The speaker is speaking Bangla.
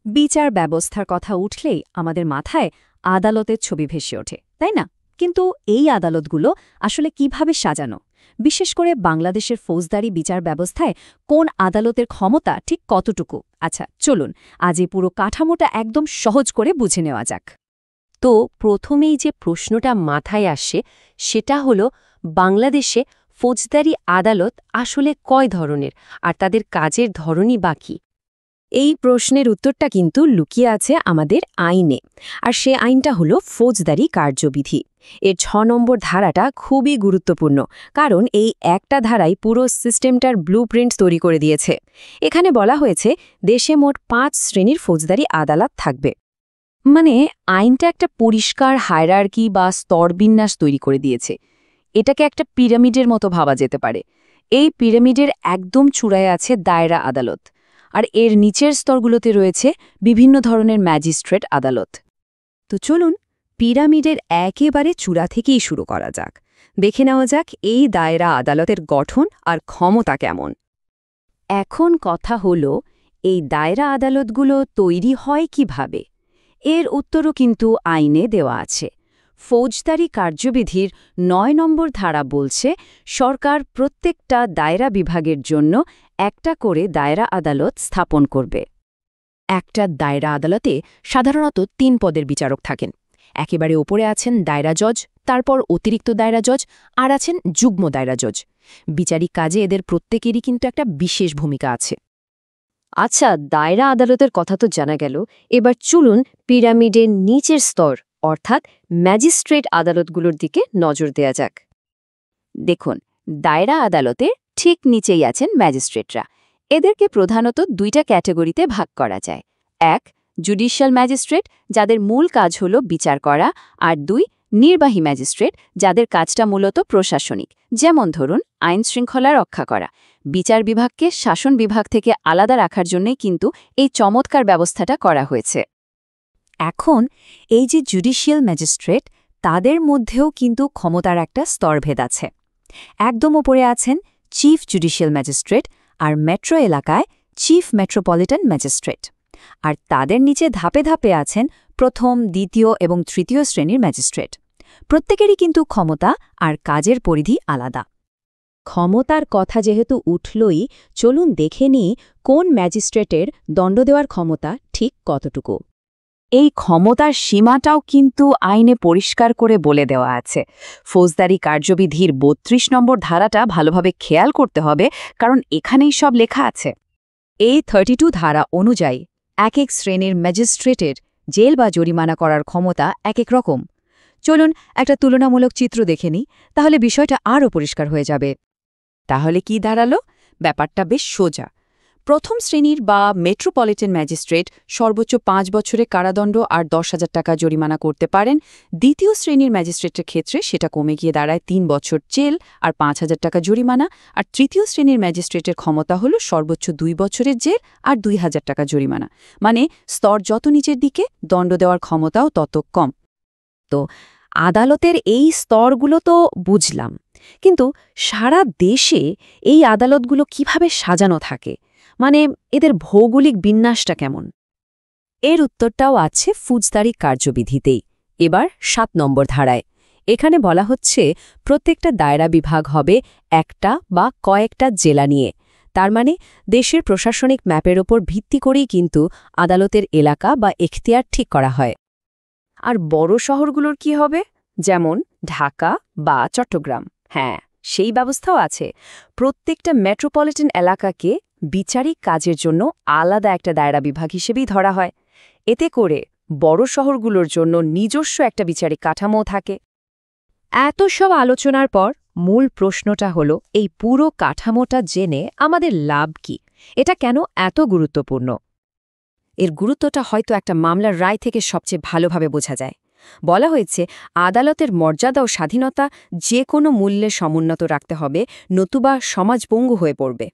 বিচার ব্যবস্থার কথা উঠলেই আমাদের মাথায় আদালতের ছবি ভেসে ওঠে, তাই না? কিন্তু এই আদালতগুলো আসলে কিভাবে সাজানো? বিশেষ করে বাংলাদেশের ফৌজদারি বিচার ব্যবস্থায় কোন আদালতের ক্ষমতা ঠিক কতটুকু? আচ্ছা, চলুন আজ এই পুরো কাঠামোটা একদম সহজ করে বুঝে নেওয়া যাক। তো প্রথমেই যে প্রশ্নটা মাথায় আসে সেটা হলো, বাংলাদেশে ফৌজদারি আদালত আসলে কয় ধরনের, আর তাদের কাজের ধরনই বাকি? এই প্রশ্নের উত্তরটা কিন্তু লুকিয়ে আছে আমাদের আইনে, আর সে আইনটা হলো ফৌজদারি কার্যবিধি। এর ৬ নম্বর ধারাটা খুবই গুরুত্বপূর্ণ, কারণ এই একটা ধারাই পুরো সিস্টেমটার ব্লুপ্রিন্ট তৈরি করে দিয়েছে। এখানে বলা হয়েছে দেশে মোট ৫ শ্রেণীর ফৌজদারি আদালত থাকবে। মানে আইনটা একটা পরিষ্কার হায়ারার্কি বা স্তরবিন্যাস তৈরি করে দিয়েছে। এটাকে একটা পিরামিডের মতো ভাবা যেতে পারে। এই পিরামিডের একদম চূড়ায় আছে দায়রা আদালত, আর এর নিচের স্তরগুলোতে রয়েছে বিভিন্ন ধরনের ম্যাজিস্ট্রেট আদালত। তো চলুন পিরামিডের একেবারে চূড়া থেকেই শুরু করা যাক। দেখে নেওয়া যাক এই দায়রা আদালতের গঠন আর ক্ষমতা কেমন। এখন কথা হলো, এই দায়রা আদালতগুলো তৈরি হয় কিভাবে? এর উত্তরও কিন্তু আইনে দেওয়া আছে। ফৌজদারি কার্যবিধির ৯ নম্বর ধারা বলছে, সরকার প্রত্যেকটা দায়রা বিভাগের জন্য একটা করে দায়রা আদালত স্থাপন করবে। একটা দায়রা আদালতে সাধারণত ৩ পদের বিচারক থাকেন। একেবারে ওপরে আছেন দায়রা জজ, তারপর অতিরিক্ত দায়রা জজ, আর আছেন যুগ্ম দায়রা জজ। বিচারিক কাজে এদের প্রত্যেকেরই কিন্তু একটা বিশেষ ভূমিকা আছে। আচ্ছা, দায়রা আদালতের কথা তো জানা গেল, এবার চলুন পিরামিডের নিচের স্তর অর্থাৎ ম্যাজিস্ট্রেট আদালতগুলোর দিকে নজর দেয়া যাক। দেখুন, দায়রা আদালতে ঠিক নিচেই আছেন ম্যাজিস্ট্রেটরা। এদেরকে প্রধানত ২টা ক্যাটাগরিতে ভাগ করা যায়। ১. জুডিশিয়াল ম্যাজিস্ট্রেট, যাদের মূল কাজ হল বিচার করা, আর ২. নির্বাহী ম্যাজিস্ট্রেট, যাদের কাজটা মূলত প্রশাসনিক, যেমন ধরুন আইন শৃঙ্খলা রক্ষা করা। বিচার বিভাগকে শাসন বিভাগ থেকে আলাদা রাখার জন্যই কিন্তু এই চমৎকার ব্যবস্থাটা করা হয়েছে। এখন এই যে জুডিশিয়াল ম্যাজিস্ট্রেট, তাদের মধ্যেও কিন্তু ক্ষমতার একটা স্তরভেদ আছে। একদম ওপরে আছেন চিফ জুডিশিয়াল ম্যাজিস্ট্রেট, আর মেট্রো এলাকায় চিফ মেট্রোপলিটন ম্যাজিস্ট্রেট। আর তাদের নিচে ধাপে ধাপে আছেন প্রথম, দ্বিতীয় এবং তৃতীয় শ্রেণীর ম্যাজিস্ট্রেট। প্রত্যেকেরই কিন্তু ক্ষমতা আর কাজের পরিধি আলাদা। ক্ষমতার কথা যেহেতু উঠলই, চলুন দেখে নিই কোন ম্যাজিস্ট্রেটের দণ্ড দেওয়ার ক্ষমতা ঠিক কতটুকু। এই ক্ষমতার সীমাটাও কিন্তু আইনে পরিষ্কার করে বলে দেওয়া আছে। ফৌজদারি কার্যবিধির ৩২ নম্বর ধারাটা ভালোভাবে খেয়াল করতে হবে, কারণ এখানেই সব লেখা আছে। এই ৩২ ধারা অনুযায়ী এক এক শ্রেণীর ম্যাজিস্ট্রেটের জেল বা জরিমানা করার ক্ষমতা এক এক রকম। চলুন একটা তুলনামূলক চিত্র দেখে নিই, তাহলে বিষয়টা আরও পরিষ্কার হয়ে যাবে। তাহলে কি দাঁড়ালো? ব্যাপারটা বেশ সোজা। প্রথম শ্রেণীর বা মেট্রোপলিটন ম্যাজিস্ট্রেট সর্বোচ্চ ৫ বছরের কারাদণ্ড আর ১০,০০০ টাকা জরিমানা করতে পারেন। দ্বিতীয় শ্রেণীর ম্যাজিস্ট্রেটের ক্ষেত্রে সেটা কমে গিয়ে দাঁড়ায় ৩ বছর জেল আর ৫,০০০ টাকা জরিমানা। আর তৃতীয় শ্রেণীর ম্যাজিস্ট্রেটের ক্ষমতা হল সর্বোচ্চ ২ বছরের জেল আর ২,০০০ টাকা জরিমানা। মানে স্তর যত নিচের দিকে, দণ্ড দেওয়ার ক্ষমতাও তত কম। তো আদালতের এই স্তরগুলো তো বুঝলাম, কিন্তু সারা দেশে এই আদালতগুলো কিভাবে সাজানো থাকে? মানে এদের ভৌগোলিক বিন্যাসটা কেমন? এর উত্তরটাও আছে ফৌজদারি কার্যবিধিতেই। এবার ৭ নম্বর ধারায়। এখানে বলা হচ্ছে প্রত্যেকটা দায়রা বিভাগ হবে একটা বা কয়েকটা জেলা নিয়ে। তার মানে দেশের প্রশাসনিক ম্যাপের ওপর ভিত্তি করেই কিন্তু আদালতের এলাকা বা এখতিয়ার ঠিক করা হয়। আর বড় শহরগুলোর কি হবে? যেমন ঢাকা বা চট্টগ্রাম। হ্যাঁ, সেই ব্যবস্থাও আছে। প্রত্যেকটা মেট্রোপলিটন এলাকাকে বিচারিক কাজের জন্য আলাদা একটা দায়রা বিভাগ হিসেবেই ধরা হয়। এতে করে বড় শহরগুলোর জন্য নিজস্ব একটা বিচারিক কাঠামো থাকে। এত সব আলোচনার পর মূল প্রশ্নটা হলো, এই পুরো কাঠামোটা জেনে আমাদের লাভ কি? এটা কেন এত গুরুত্বপূর্ণ? এর গুরুত্বটা হয়তো একটা মামলার রায় থেকে সবচেয়ে ভালোভাবে বোঝা যায়। বলা হয়েছে আদালতের মর্যাদা ও স্বাধীনতা যে কোনো মূল্যে সমুন্নত রাখতে হবে, নতুবা সমাজপঙ্গু হয়ে পড়বে।